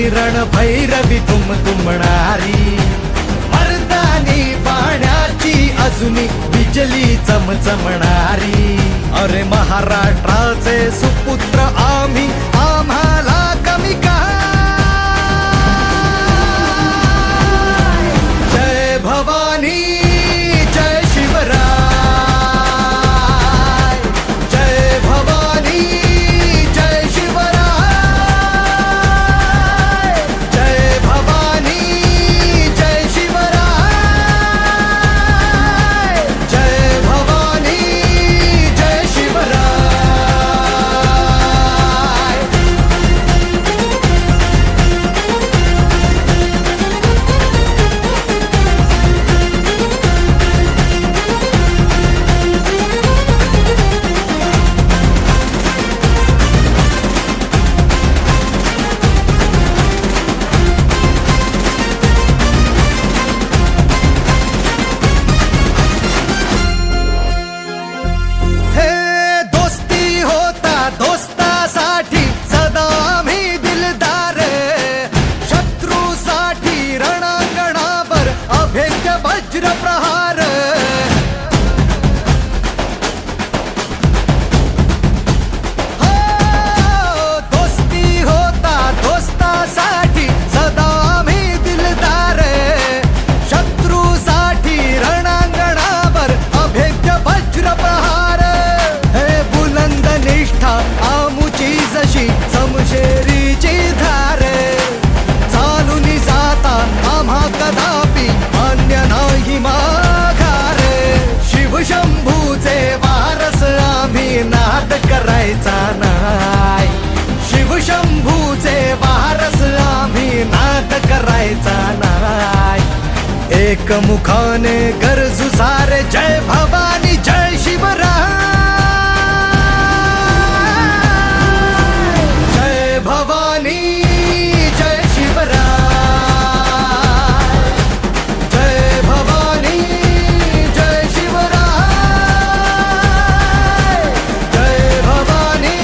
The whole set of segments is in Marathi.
रण भैरवी तुमणारी मर्दानी पाण्याची अजूनी बिजली चमचमणारी। अरे महाराष्ट्राचे सुपुत्र आम्ही आम्हाला कमी काय। जय भवानी जय शिवराय जय भवानी जय शिवराय जय भवानी जय शिवराय जय भवानी जय शिवराय। समशेरीची धार चालूनी जाता आम्हा कदापि मान्य नाही माघार। शिवशंभूचे वारस आम्ही नाद करायचा नाय। शिवशंभूचे वारस आम्ही नाद करायचा नाय। एकमुखाने गरजू सारे जय भवानी जय शिवराय भवानी जय शिवराय जय भवानी जय शिवराय जय भवानी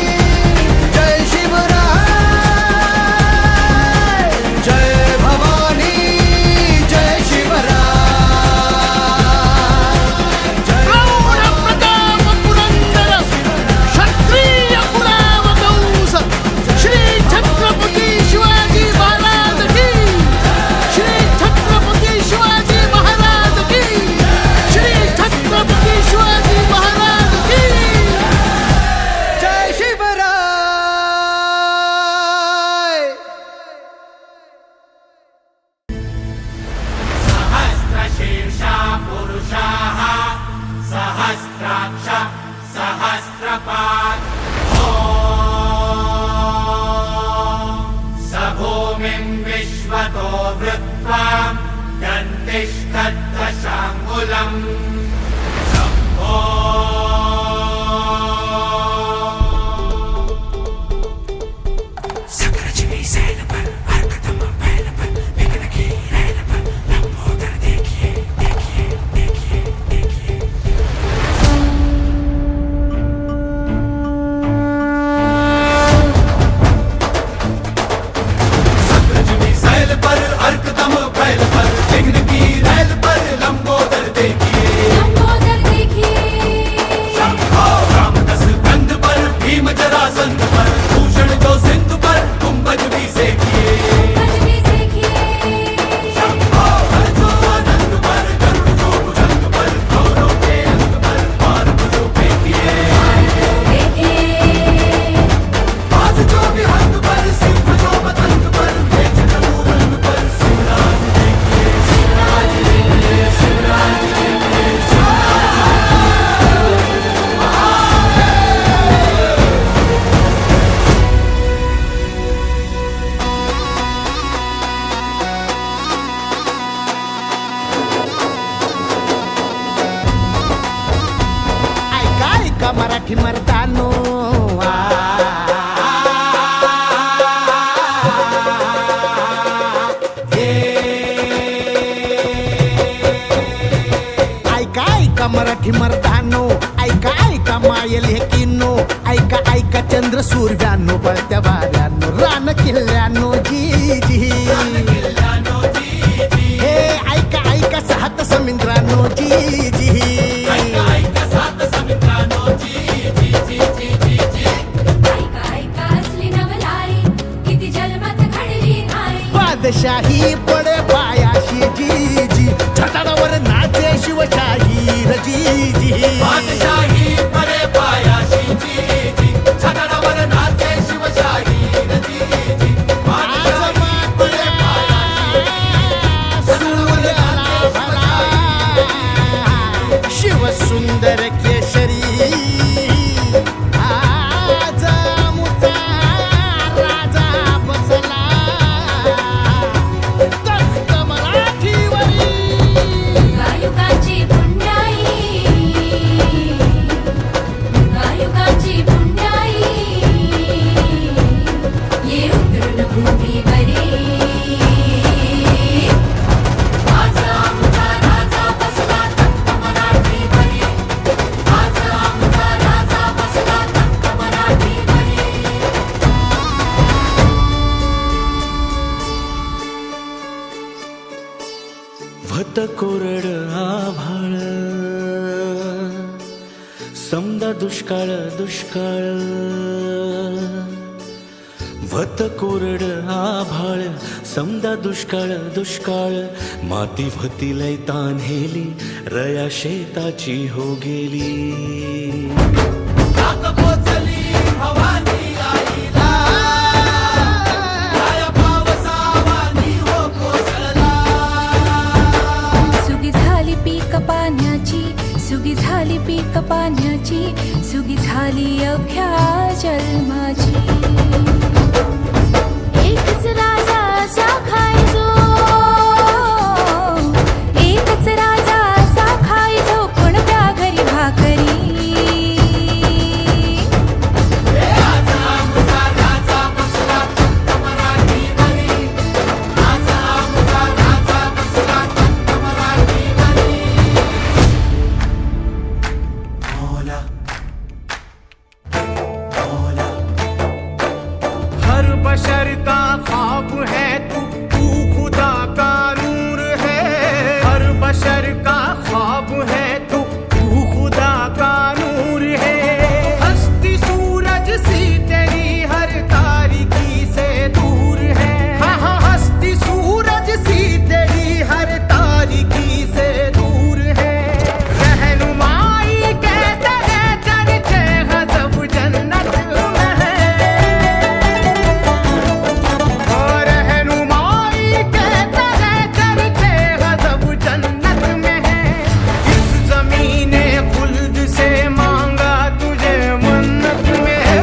जय शिवराय जय भवानी जय शिवराय जय प्रताप पुरंदर क्षत्रिय कुलावतंस श्री छत्रपती शिवाजी महाराज की। श्री छत्रपती शिवाजी महाराज की। श्री छत्रपती शिवाजी महाराज की। जय शिवराय। सहस्रशीर्षा पुरुषाः सहस्राक्ष सहस्रपात् स भूमिं विश्वतो वृत्वा दन्तिष्ठद्दशाङ्गुलम् शम्भो सक्रजिवी सैल पर हरकतम बैल पर विघ्न की रैल पर लंबोदर देखिए देखिए देखिए देखिए। सक्रजिवी सैल पर हरकतम बैल पर विघ्न की रैल पर लंबोदर देखिए। लंबोदर देखिए मराठी मर्दानो ऐका ऐका मराठी मर्दानो ऐका ऐका मायल हे किन्नो ऐका ऐका चंद्र सूर्यानो बळत्या वाऱ्यानो रान किल्ल्यानो जी जी हे ऐका ऐका सात समुद्रानो जी जी ऐका ऐका असली नवलाई किती जन्मात घडली आई बादशाही पडे पायाशी जी जी छताडावर नाचे शिवशाही र जी जी बादशाही परे पायाशी जी जी छताडावर नाचे शिवशाही जी जी आज मात्र सूर्याला भला शिवसुंदर केशरी आज मुचा राजा बसला तख्त मराठीवरी युगायुगाची पुण्याई युगायुगाची पुण्याई ये उतरून भूमीवरी आज आमचा राजा बसला तख्त मराठीवरी आज आमचा राजा बसला तख्त मराठीवरी भत कोरड आभाळ समदा दुष्काळ दुष्काळ भत कोरड आभाळ समदा दुष्काळ दुष्काळ माती भती लय तान्हेली रया शेताची हो गेली ताक पोचली भवानी आईला काय पावसावानी हो कोसळला सुगी झाली पीक पाण्याची सुगी झाली पीक पाण्याची सुगी झाली अवघ्या जन्माची एकच राजा असा खायचो एकच राजा असा खायचो कोणत्या घरी भाकरी आज आमचा राजा बसला तख्त मराठीवरी आज आमचा राजा बसला तख्त मराठीवरी भोला भोला हर बशर का ख्वाब है तू खुदा का नूर है हर बशर का ख्वाब है तू खुदा का नूर है हस्ती सूरज सी तेरी हर तारीकी से दूर है हाँ हाँ हस्ती सूरज सी तेरी हर तारीकी से दूर है रहनुमाई कहते हैं चर्चे गजब जन्नत में है और रहनुमाई कहते हैं चर्चे गजब जन्नत में है इस ज़मीने खुल्द से मांगा तुझे मन्नत में है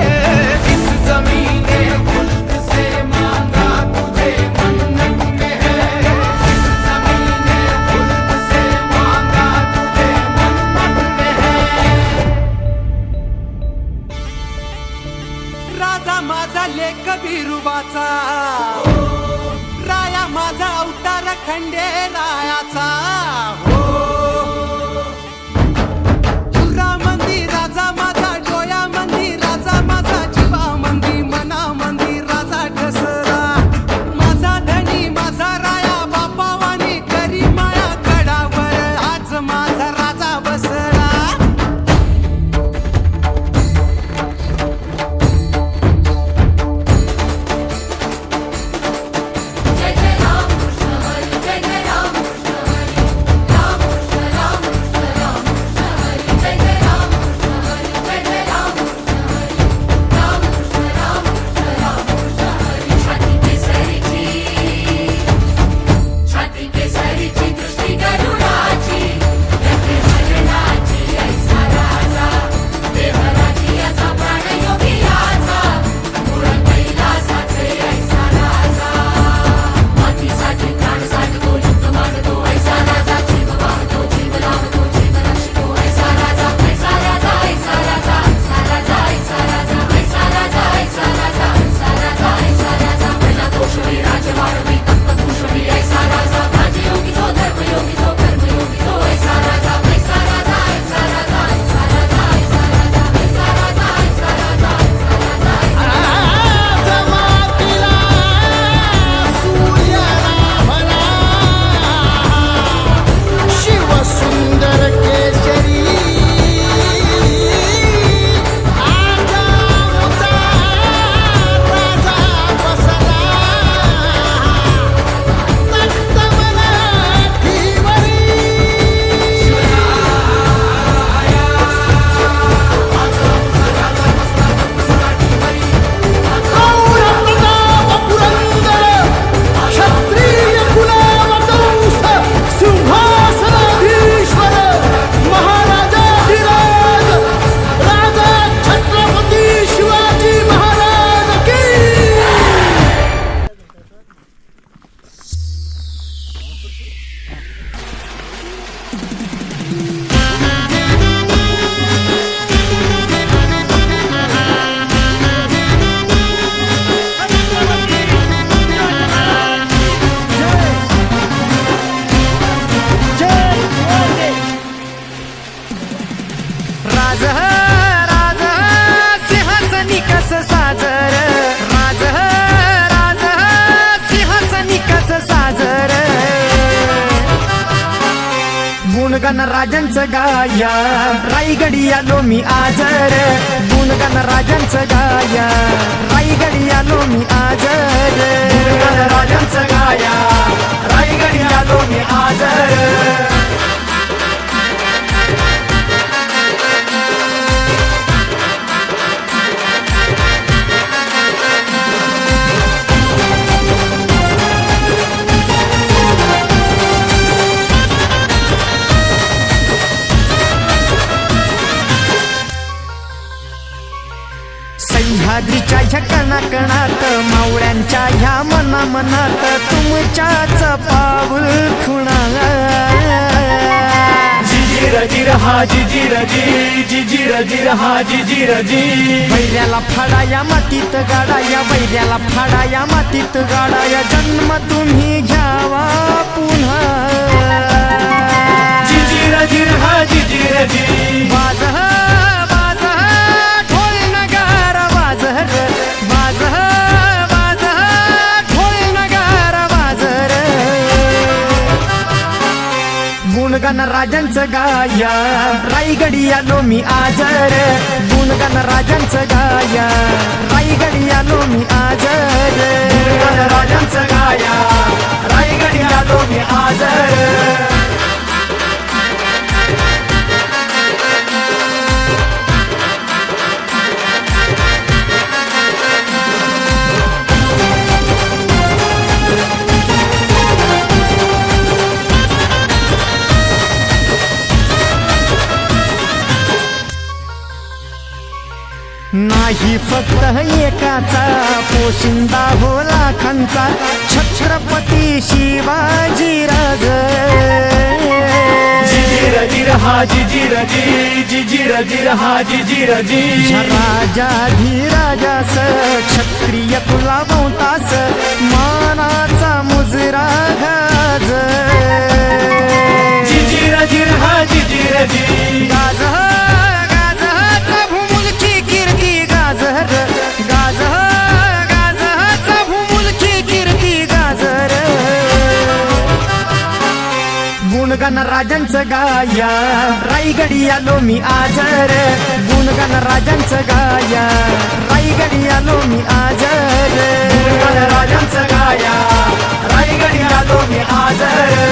इस ज़मीने खुल्द से मांगा तुझे मन्नत में है इस ज़मीने खुल्द से मांगा तुझे मन्नत में है राजा माझा लेख बिरुबाचा राया माझा अवतार खंडे रायाचा तुरा मंदी राजा माझा डोया मंदी राजा माझा जीवा मंदी मना मंदी राजा ठसरा माझा धनी माझा राया बापावानी करी माया गडावर आज माझा राजा बसला जय जय राम कृष्ण हरी जय जय राम कृष्ण हरी राजांचं गाया रायगडी आलो मी आज रे गुणगान राजांचं गाया रायगडी आलो मी आज रे गुणगान राजांचं गाया रायगडी आलो मी आज रे सह्याद्रीच्या ह्या कणाकणात मावळ्यांच्या ह्या मनामनात तुमच्याच पाऊल खुणा जिजिर जिर हा जिजिर जी जिजिर जिर हा जिजिर जी बैऱ्याला फाडा या मातीत गाडा या बैऱ्याला फाडा या मातीत गाडा या जन्म तुम्ही घ्यावा पुन्हा जिजिर जिर हा जिजिर जी बाज बाज ढोल नगार बाज बाज बाज ढोल नगार बाज गुणगान राजांचं गाया रायगडी आलो मी आज रे गुणगान राजांचं गाया रायगडी आलो मी आज रे गुणगान राजांचं गाया रायगडी आलो मी आज रे नाही फक्त एकाचा पोशिंदा हो लाखांचा छत्रपती शिवाजी राज जिजिर जिर हा जिजिर जी जिजिर जिर हा जिजिर जी राजाधिराजास क्षत्रिय तुला बहुतास मानाचा मुजरा गाज जिजिर जिर हा जिजिर जी गाज गाजचा भूमुलची कीर्ती गाजर गाज गाजचा भूमुलची कीर्ती गाजर गुणगान राजांचं गाया रायगडी आलो मी आज रे गुणगान राजांचं गाया रायगडी आलो मी आज रे गुणगान राजांचं गाया रायगडी आलो मी आज रे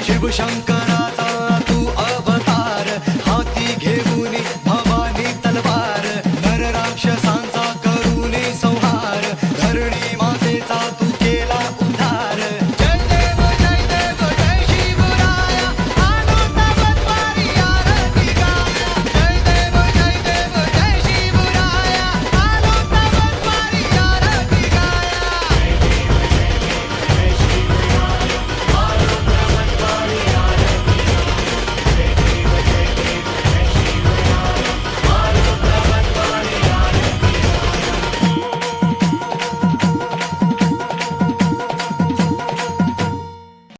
शिवशंकरा